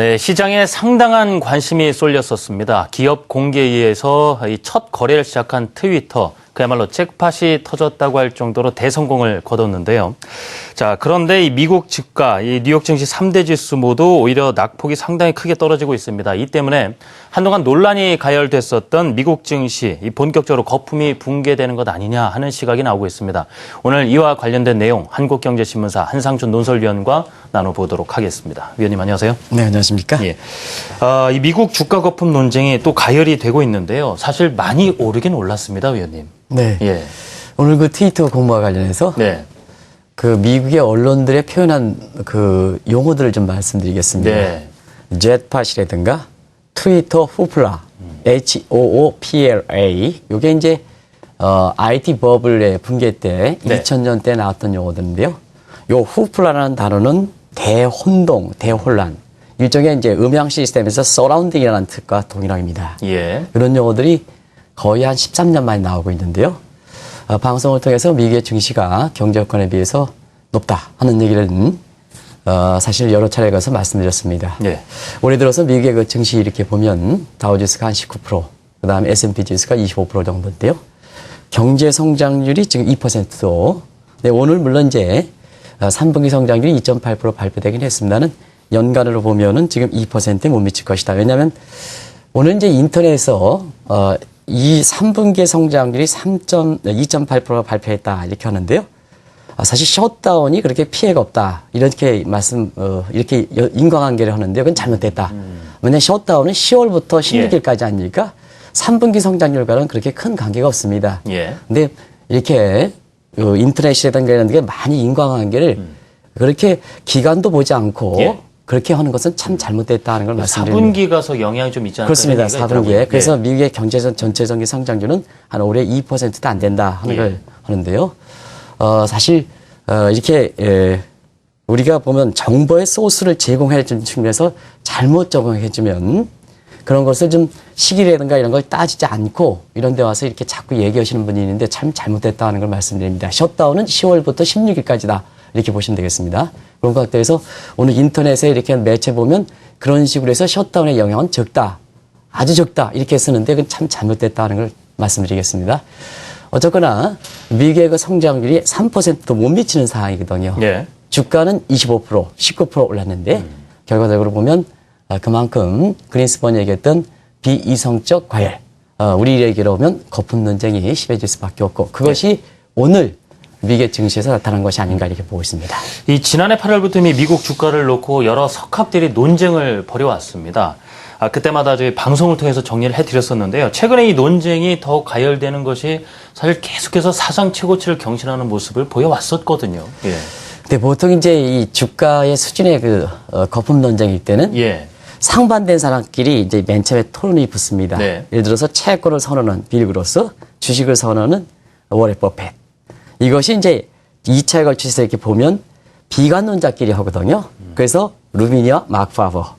네, 시장에 상당한 관심이 쏠렸었습니다. 기업 공개에 의해서 첫 거래를 시작한 트위터, 그야말로 잭팟이 터졌다고 할 정도로 대성공을 거뒀는데요. 자, 그런데 이 미국 주가, 이 뉴욕 증시 3대 지수 모두 오히려 낙폭이 상당히 크게 떨어지고 있습니다. 이 때문에 한동안 논란이 가열됐었던 미국 증시, 이 본격적으로 거품이 붕괴되는 것 아니냐 하는 시각이 나오고 있습니다. 오늘 이와 관련된 내용 한국경제신문사 한상준 논설위원과 나눠보도록 하겠습니다. 위원님 안녕하세요. 네, 안녕하십니까? 예. 이 미국 주가 거품 논쟁이 또 가열이 되고 있는데요. 사실 많이 오르긴 올랐습니다, 위원님. 네. 예. 오늘 그 트위터 공모와 관련해서 네. 그 미국의 언론들의 표현한 그 용어들을 좀 말씀드리겠습니다. 네. 잭팟이라든가 트위터 후플라, HOOPLA. 이게 이제 IT 버블의 붕괴 때 네. 2000년대 나왔던 용어들인데요. 요 후플라라는 단어는 대혼동, 대혼란. 일종의 이제 음향 시스템에서 서라운딩이라는 뜻과 동일합니다. 예. 이런 용어들이 거의 한 13년 만에 나오고 있는데요. 방송을 통해서 미국의 증시가 경제 여건에 비해서 높다 하는 얘기를 사실 여러 차례 가서 말씀드렸습니다. 예. 올해 들어서 미국의 그 증시 이렇게 보면 다우지수가 한 19%, 그다음에 S&P 지수가 25% 정도인데요. 경제 성장률이 지금 2%도. 네, 오늘 물론 이제 3분기 성장률이 2.8% 발표되긴 했습니다는 연간으로 보면은 지금 2%에 못 미칠 것이다. 왜냐하면 오늘 이제 인터넷에서 이 3분기 성장률이 2.8% 발표했다 이렇게 하는데요. 사실 셧다운이 그렇게 피해가 없다 이렇게 이렇게 인과관계를 하는데요. 그건 잘못됐다. 왜냐하면 셧다운은 10월부터 16일까지 아니니까 3분기 성장률과는 그렇게 큰 관계가 없습니다. 예. 근데 이렇게 인터넷이라든가 이런 게 많이 인과관계를 그렇게 기간도 보지 않고 예. 그렇게 하는 것은 참 잘못됐다는 걸 말씀드립니다. 4분기 가서 영향이 좀 있지 않을까? 그렇습니다. 4분기에. 그래서 예. 미국의 전체적인 성장률은 한 올해 2%도 안 된다 하는 걸 하는데요. 사실 이렇게 우리가 보면 정보의 소스를 제공해 준 측면에서 잘못 적용해 주면 그런 것을 좀 시기라든가 이런 걸 따지지 않고 이런 데 와서 이렇게 자꾸 얘기하시는 분이 있는데 참 잘못됐다 하는 걸 말씀드립니다. 셧다운은 10월부터 16일까지다. 이렇게 보시면 되겠습니다. 그런 것 같아서 오늘 인터넷에 이렇게 매체 보면 그런 식으로 해서 셧다운의 영향은 적다. 아주 적다. 이렇게 쓰는데 그건 참 잘못됐다 하는 걸 말씀드리겠습니다. 어쨌거나 미국의 그 성장률이 3%도 못 미치는 상황이거든요. 예. 주가는 25%, 19% 올랐는데 결과적으로 보면 그만큼 그린스번이 얘기했던 비이성적 과열, 우리 얘기로 보면 거품 논쟁이 심해질 수밖에 없고 그것이 오늘 미국의 증시에서 나타난 것이 아닌가 이렇게 보고 있습니다. 이 지난해 8월부터 이미 미국 주가를 놓고 여러 석학들이 논쟁을 벌여왔습니다. 그때마다 저희 방송을 통해서 정리를 해드렸었는데요. 최근에 이 논쟁이 더 가열되는 것이 사실 계속해서 사상 최고치를 경신하는 모습을 보여왔었거든요. 예. 근데 보통 이제 이 주가의 수준의 그 거품 논쟁일 때는 예. 상반된 사람끼리 이제 맨 처음에 토론이 붙습니다. 네. 예를 들어서 채권을 선언하는 빌 그로스, 주식을 선언하는 워렌 버핏. 이것이 이제 2차에 걸쳐서 이렇게 보면 비관론자끼리 하거든요. 그래서 루비니와 마크 파버.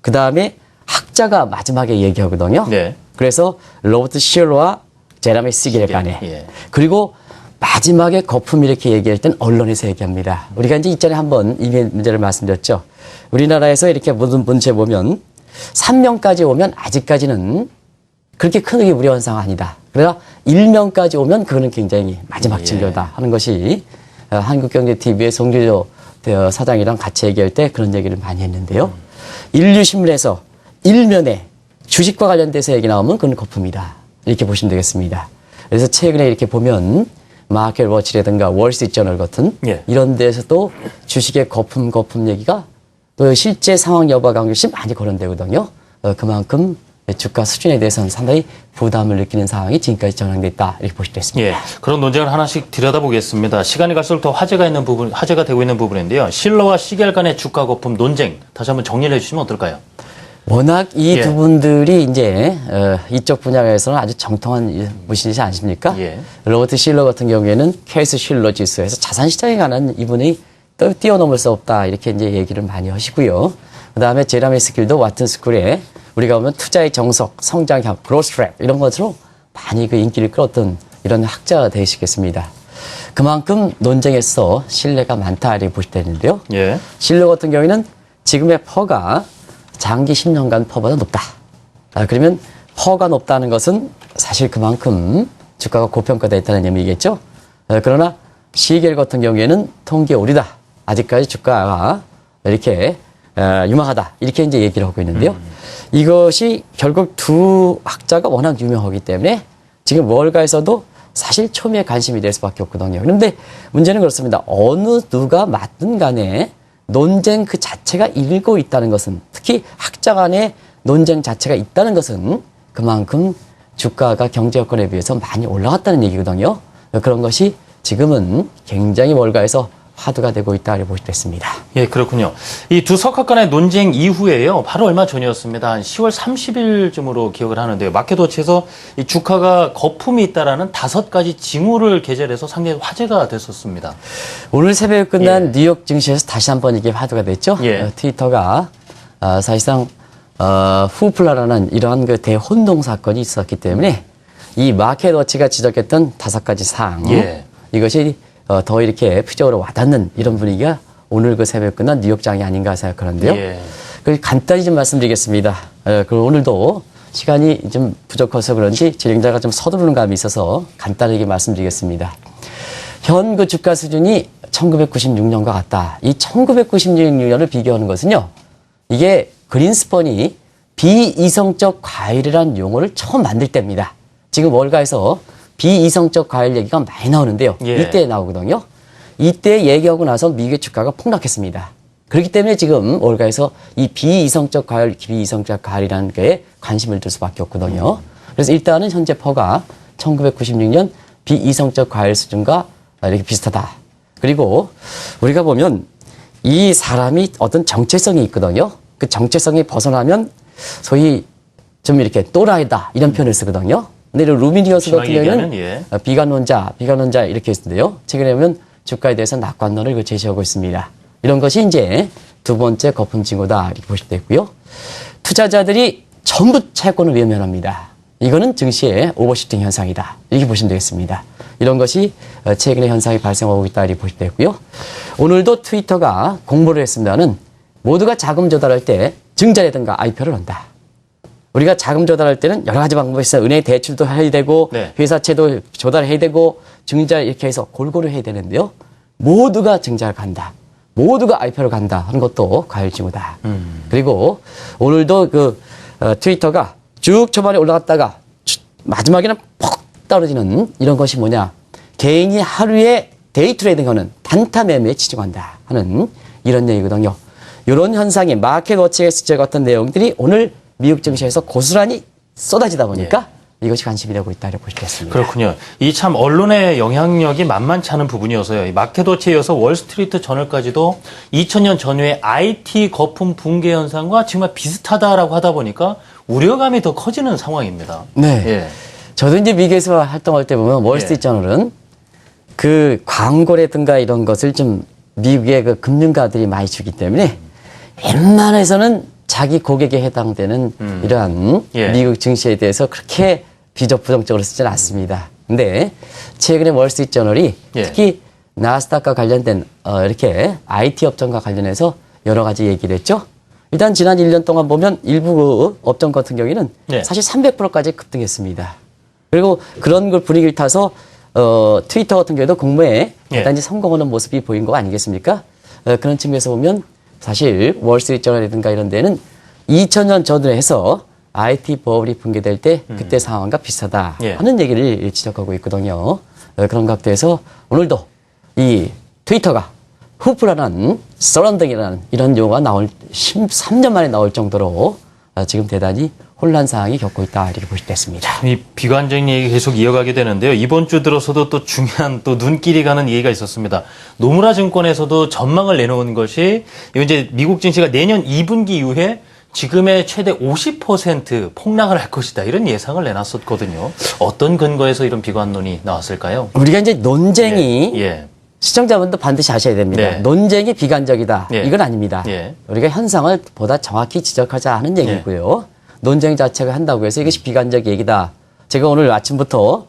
그 다음에 학자가 마지막에 얘기하거든요. 네. 그래서 로버트 실러와 제라미 시겔 간에. 예. 그리고 마지막에 거품 이렇게 얘기할 땐 언론에서 얘기합니다. 우리가 이제 이전에 한번 이 문제를 말씀드렸죠. 우리나라에서 이렇게 모든 문제 보면 3명까지 오면 아직까지는 그렇게 크게 우려한 상황 아니다. 그러나 1명까지 오면 그거는 굉장히 마지막 진료다 하는 것이 한국경제TV의 송주조 사장이랑 같이 얘기할 때 그런 얘기를 많이 했는데요. 인류신문에서 1면에 주식과 관련돼서 얘기 나오면 그건 거품이다. 이렇게 보시면 되겠습니다. 그래서 최근에 이렇게 보면 마켓워치라든가 월스트리트저널 같은 예. 이런 데서도 주식의 거품 얘기가 또 실제 상황 여부와 관계없이 많이 거론되거든요. 그만큼 주가 수준에 대해서는 상당히 부담을 느끼는 상황이 지금까지 전환됐다 이렇게 보시면 되겠습니다. 예, 그런 논쟁을 하나씩 들여다보겠습니다. 시간이 갈수록 더 화제가 되고 있는 부분인데요. 실러와 시겔 간의 주가 거품 논쟁 다시 한번 정리를 해주시면 어떨까요? 워낙 이 두 예. 분들이 이제 이쪽 분야에서는 아주 정통한 분이시지 않습니까? 예. 로버트 실러 같은 경우에는 케이스 실러 지수에서 자산시장에 관한 이분이 뛰어넘을 수 없다 이렇게 이제 얘기를 많이 하시고요. 그 다음에 제라미 스킬도 와튼 스쿨에 우리가 보면 투자의 정석, 성장형, 그로스 트랙 이런 것으로 많이 그 인기를 끌었던 이런 학자가 되시겠습니다. 그만큼 논쟁에서 신뢰가 많다 이렇게 보시면 되는데요. 예. 실러 같은 경우에는 지금의 퍼가 장기 10년간 퍼보다 높다. 그러면 퍼가 높다는 것은 사실 그만큼 주가가 고평가되어 있다는 의미겠죠. 그러나 시겔 같은 경우에는 통계 오류다. 아직까지 주가가 이렇게 유망하다. 이렇게 이제 얘기를 하고 있는데요. 이것이 결국 두 학자가 워낙 유명하기 때문에 지금 월가에서도 사실 초미의 관심이 될 수밖에 없거든요. 그런데 문제는 그렇습니다. 어느 누가 맞든 간에 논쟁 그 자체가 일고 있다는 것은, 특히 학자 간의 논쟁 자체가 있다는 것은 그만큼 주가가 경제 여건에 비해서 많이 올라갔다는 얘기거든요. 그런 것이 지금은 굉장히 월가에서 화두가 되고 있다고 볼 수 있습니다. 예, 그렇군요. 이 두 석학 간의 논쟁 이후에요. 바로 얼마 전이었습니다. 한 10월 30일쯤으로 기억을 하는데요. 마켓워치에서 이 주가가 거품이 있다라는 5가지 징후를 게재해서 상당히 화제가 됐었습니다. 오늘 새벽에 끝난 뉴욕 증시에서 다시 한번 이게 화두가 됐죠. 트위터가 사실상 후플라라는 이러한 그 대혼동 사건이 있었기 때문에 이 마켓워치가 지적했던 5가지 사항, 이것이 더 이렇게 표적으로 와닿는 이런 분위기가 오늘 그 새벽에 끝난 뉴욕장이 아닌가 생각하는데요. 간단히 좀 말씀드리겠습니다. 그리고 오늘도 시간이 좀 부족해서 그런지 진행자가 좀 서두르는 감이 있어서 간단하게 말씀드리겠습니다. 현 그 주가 수준이 1996년과 같다. 이 1996년을 비교하는 것은요. 이게 그린스펀이 비이성적 과일이라는 용어를 처음 만들 때입니다. 지금 월가에서 비이성적 과일 얘기가 많이 나오는데요. 이때 나오거든요. 이때 얘기하고 나서 미국의 주가가 폭락했습니다. 그렇기 때문에 지금 월가에서 이 비이성적 과일, 비이성적 과일이라는 게 관심을 둘 수밖에 없거든요. 그래서 일단은 현재 퍼가 1996년 비이성적 과일 수준과 이렇게 비슷하다. 그리고 우리가 보면 이 사람이 어떤 정체성이 있거든요. 그 정체성이 벗어나면 소위 좀 이렇게 또라이다 이런 표현을 쓰거든요. 근데 루미니어스 같은 경우에는 비관론자 이렇게 했는데요. 최근에 보면 주가에 대해서 낙관론을 제시하고 있습니다. 이런 것이 이제 두 번째 거품 징후다 이렇게 보실 수 있고요. 투자자들이 전부 채권을 외면합니다. 이거는 증시의 오버슈팅 현상이다. 이렇게 보시면 되겠습니다. 이런 것이 최근에 현상이 발생하고 있다 이렇게 보실 수 있고요. 오늘도 트위터가 공모를 했습니다는 모두가 자금 조달할 때 증자라든가 IPO를 한다. 우리가 자금 조달할 때는 여러 가지 방법이 있어요. 은행 대출도 해야 되고 회사채도 조달해야 되고 증자 이렇게 해서 골고루 해야 되는데요. 모두가 증자를 간다. 모두가 IPO를 간다 하는 것도 과일징후다. 그리고 오늘도 그 트위터가 쭉 초반에 올라갔다가 마지막에는 퍽 떨어지는 이런 것이 뭐냐. 개인이 하루에 데이 트레이딩하는 단타 매매에 치중한다 하는 이런 얘기거든요. 이런 현상이 마켓워치에서 지적했던 내용들이 오늘 미국 증시에서 고스란히 쏟아지다 보니까 이것이 관심이 되고 있다고 볼 수 있습니다. 그렇군요. 이 참 언론의 영향력이 만만치 않은 부분이어서요. 이 마켓워치에 이어서 월스트리트 저널까지도 2000년 전후의 IT 거품 붕괴 현상과 정말 비슷하다라고 하다 보니까 우려감이 더 커지는 상황입니다. 네. 저도 이제 미국에서 활동할 때 보면 월스트리트 저널은 그 광고라든가 이런 것을 좀 미국의 그 금융가들이 많이 주기 때문에 웬만해서는 자기 고객에 해당되는 이러한 미국 증시에 대해서 그렇게 비적 부정적으로 쓰지는 않습니다. 근데 최근에 월스트리트 저널이 특히 나스닥과 관련된 이렇게 IT 업종과 관련해서 여러 가지 얘기를 했죠. 일단 지난 1년 동안 보면 일부 그 업종 같은 경우에는 사실 300%까지 급등했습니다. 그리고 그런 걸 분위기를 타서 트위터 같은 경우에도 공모에 대단히 성공하는 모습이 보인 거 아니겠습니까? 그런 측면에서 보면 사실 월스트리트 저널이든가 이런 데는 2000년 전후에 해서 IT 버블이 붕괴될 때 그때 상황과 비슷하다 하는 얘기를 지적하고 있거든요. 그런 각도에서 오늘도 이 트위터가 후프라는 서런딩이라는 이런 용어가 나올 13년 만에 나올 정도로 지금 대단히 혼란 상황이 겪고 있다 이렇게 볼 수 있습니다. 이 비관적인 얘기 계속 이어가게 되는데요. 이번 주 들어서도 또 중요한 또 눈길이 가는 얘기가 있었습니다. 노무라 증권에서도 전망을 내놓은 것이 이제 미국 증시가 내년 2분기 이후에 지금의 최대 50% 폭락을 할 것이다. 이런 예상을 내놨었거든요. 어떤 근거에서 이런 비관론이 나왔을까요? 우리가 이제 논쟁이 시청자분도 반드시 아셔야 됩니다. 논쟁이 비관적이다. 이건 아닙니다. 우리가 현상을 보다 정확히 지적하자 하는 얘기고요. 논쟁 자체가 한다고 해서 이것이 비관적 얘기다. 제가 오늘 아침부터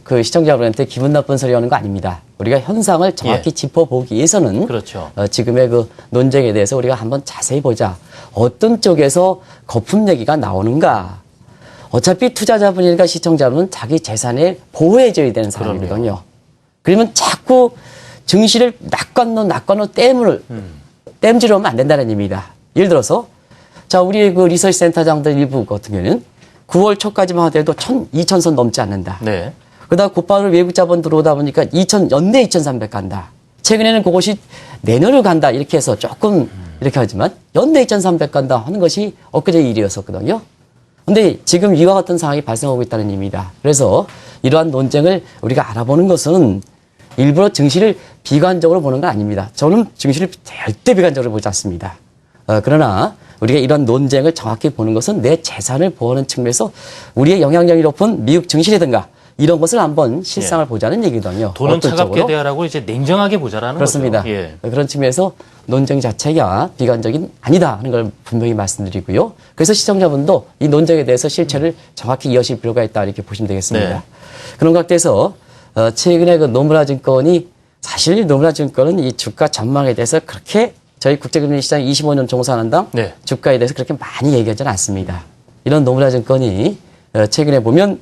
그 시청자분한테 기분 나쁜 소리 하는 거 아닙니다. 우리가 현상을 정확히 예. 짚어보기 위해서는 그렇죠. 지금의 그 논쟁에 대해서 우리가 한번 자세히 보자. 어떤 쪽에서 거품 얘기가 나오는가. 어차피 투자자분이니까 시청자분은 자기 재산에 보호해줘야 되는 사람이거든요. 그러면 자꾸 증시를 낙관노 땜질을 하면 안 된다는 의미입니다. 예를 들어서 자 우리 그 리서치 센터장들 일부 같은 경우에는 9월 초까지만 하더라도 2,000선 넘지 않는다. 네. 그러다 곧바로 외국 자본 들어오다 보니까 연내 2,300 간다. 최근에는 그것이 내년을 간다. 이렇게 해서 조금 이렇게 하지만 연내 2,300 간다 하는 것이 엊그제 일이었었거든요. 근데 지금 이와 같은 상황이 발생하고 있다는 의미입니다. 그래서 이러한 논쟁을 우리가 알아보는 것은 일부러 증시를 비관적으로 보는 건 아닙니다. 저는 증시를 절대 비관적으로 보지 않습니다. 그러나 우리가 이런 논쟁을 정확히 보는 것은 내 재산을 보호하는 측면에서 우리의 영향력이 높은 미국 증시라든가 이런 것을 한번 실상을 보자는 얘기거든요. 돈은 어떤 차갑게 쪽으로? 대하라고 이제 냉정하게 보자라는 그렇습니다. 거죠. 예. 그런 측면에서 논쟁 자체가 비관적인 아니다 하는 걸 분명히 말씀드리고요. 그래서 시청자분도 이 논쟁에 대해서 실체를 정확히 이해하실 필요가 있다 이렇게 보시면 되겠습니다. 네. 그런 각도에서 최근에 그 노무라 증권이 사실 노무라 증권은 이 주가 전망에 대해서 그렇게 저희 국제금융시장 25년 종사하는 네. 주가에 대해서 그렇게 많이 얘기하지는 않습니다. 이런 노무라 증권이 최근에 보면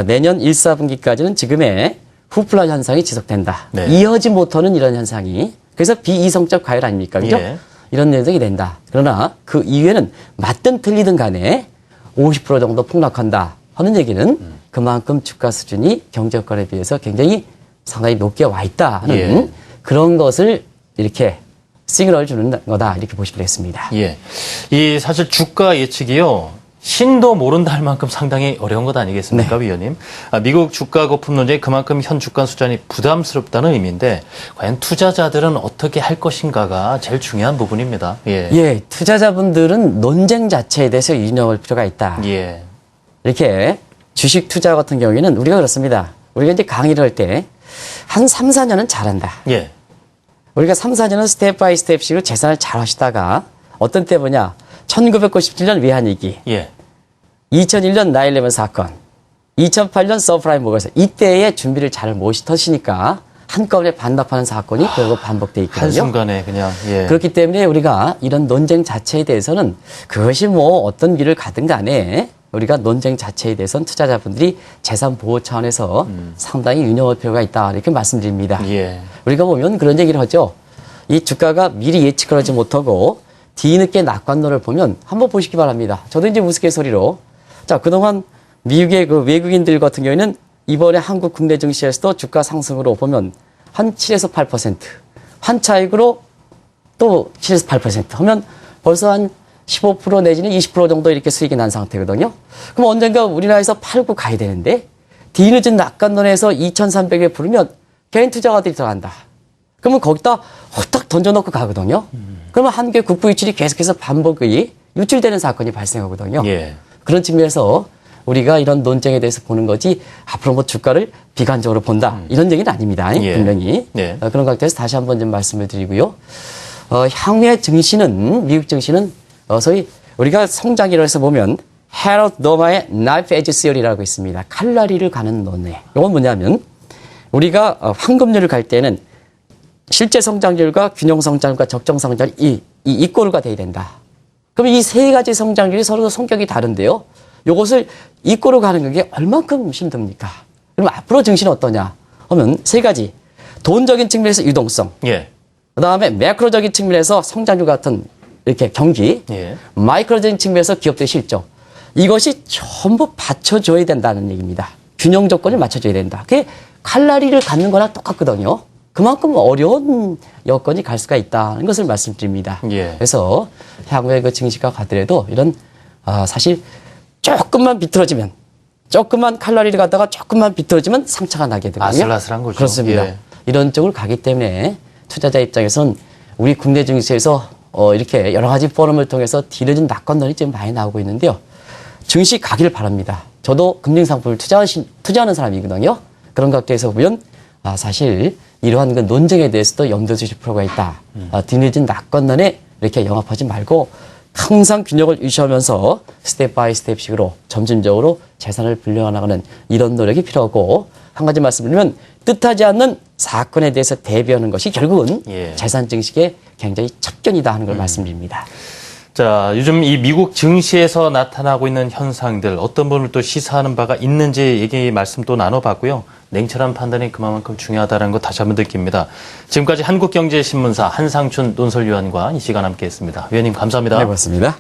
내년 1, 4분기까지는 지금의 후플라 현상이 지속된다. 네. 이어지 못하는 이런 현상이. 그래서 비이성적 과열 아닙니까? 그죠? 예. 이런 현상이 된다. 그러나 그 이후에는 맞든 틀리든 간에 50% 정도 폭락한다 하는 얘기는 그만큼 주가 수준이 경제 효과에 비해서 굉장히 상당히 높게 와 있다 하는 예. 그런 것을 이렇게 시그널을 주는 거다 이렇게 보시면 되겠습니다. 예. 이 사실 주가 예측이요. 신도 모른다 할 만큼 상당히 어려운 것 아니겠습니까, 네. 위원님? 미국 주가 거품 논쟁이 그만큼 현 주가 수준이 부담스럽다는 의미인데 과연 투자자들은 어떻게 할 것인가가 제일 중요한 부분입니다. 예. 예, 투자자분들은 논쟁 자체에 대해서 유념할 필요가 있다. 예. 이렇게 주식 투자 같은 경우에는 우리가 그렇습니다. 우리가 이제 강의를 할 때 한 3, 4년은 잘한다. 예. 우리가 3, 4년은 스텝 바이 스텝식으로 재산을 잘 하시다가 어떤 때 뭐냐. 1997년 외환위기, 예. 2001년 9/11 사건, 2008년 서프라임 모거스 이때의 준비를 잘 못하시니까 한꺼번에 반납하는 사건이 결국 반복돼 있거든요. 한순간에 그냥 예. 그렇기 때문에 우리가 이런 논쟁 자체에 대해서는 그것이 뭐 어떤 길을 가든 간에 우리가 논쟁 자체에 대해서는 투자자분들이 재산 보호 차원에서 상당히 유념할 필요가 있다 이렇게 말씀드립니다. 예. 우리가 보면 그런 얘기를 하죠. 이 주가가 미리 예측을 하지 못하고 뒤늦게 낙관론을 보면 한번 보시기 바랍니다. 저도 이제 우스갯소리로 자 그동안 미국의 그 외국인들 같은 경우에는 이번에 한국 국내 증시에서도 주가 상승으로 보면 한 7에서 8%, 한 차익으로 또 7에서 8% 하면 벌써 한 15% 내지는 20% 정도 이렇게 수익이 난 상태거든요. 그럼 언젠가 우리나라에서 팔고 가야 되는데 뒤늦은 낙관론에서 2,300에 부르면 개인 투자가들이 들어간다. 그러면 거기다 헛딱 던져놓고 가거든요. 그러면 한국의 국부 유출이 계속해서 반복이 유출되는 사건이 발생하거든요. 예. 그런 측면에서 우리가 이런 논쟁에 대해서 보는 거지 앞으로 뭐 주가를 비관적으로 본다 이런 얘기는 아닙니다. 예. 분명히 네. 그런 각도에서 다시 한번 좀 말씀을 드리고요. 향후의 증시는 미국 증시는 소위 우리가 성장이라고 해서 보면 헤럿 노마의 나이프 에지 시어리라고 있습니다. 칼날이를 가는 논에 이건 뭐냐면 우리가 황금률을 갈 때는 실제 성장률과 균형 성장률과 적정 성장률 이 이꼬르가 돼야 된다. 그럼 이 세 가지 성장률이 서로 성격이 다른데요. 이것을 이꼬르 가는 게 얼만큼 힘듭니까? 그럼 앞으로 증시는 어떠냐 하면 세 가지. 돈적인 측면에서 유동성. 예. 그다음에 매크로적인 측면에서 성장률 같은 이렇게 경기. 예. 마이크로적인 측면에서 기업들의 실적. 이것이 전부 받쳐줘야 된다는 얘기입니다. 균형 조건을 맞춰줘야 된다. 그게 칼라리를 갖는 거랑 똑같거든요. 그만큼 어려운 여건이 갈 수가 있다는 것을 말씀드립니다. 예. 그래서 향후에 그 증시가 가더라도 이런 사실 조금만 비틀어지면 조금만 칼로리를 갖다가 조금만 비틀어지면 상처가 나게 되거든요. 아슬아슬한 거죠. 그렇습니다. 예. 이런 쪽으로 가기 때문에 투자자 입장에서는 우리 국내 증시에서 이렇게 여러 가지 포럼을 통해서 뒤늦은 낙관론이 지금 많이 나오고 있는데요. 증시 가기를 바랍니다. 저도 금융상품을 투자하는 사람이거든요. 그런 각도에서 보면 사실 이러한 그 논쟁에 대해서도 염두에 두실 필요가 있다. 뒤늦은 낙관론에 이렇게 영합하지 말고 항상 균형을 유지하면서 스텝 바이 스텝식으로 점진적으로 재산을 불려나가는 이런 노력이 필요하고 한 가지 말씀드리면 뜻하지 않는 사건에 대해서 대비하는 것이 결국은 예. 재산 증식의 굉장히 첩견이다 하는 걸 말씀드립니다. 자, 요즘 이 미국 증시에서 나타나고 있는 현상들 어떤 부분을 또 시사하는 바가 있는지 얘기 말씀 또 나눠봤고요. 냉철한 판단이 그만큼 중요하다는 거 다시 한번 느낍니다. 지금까지 한국경제신문사 한상춘 논설위원과 이 시간 함께했습니다. 위원님 감사합니다. 네, 고맙습니다.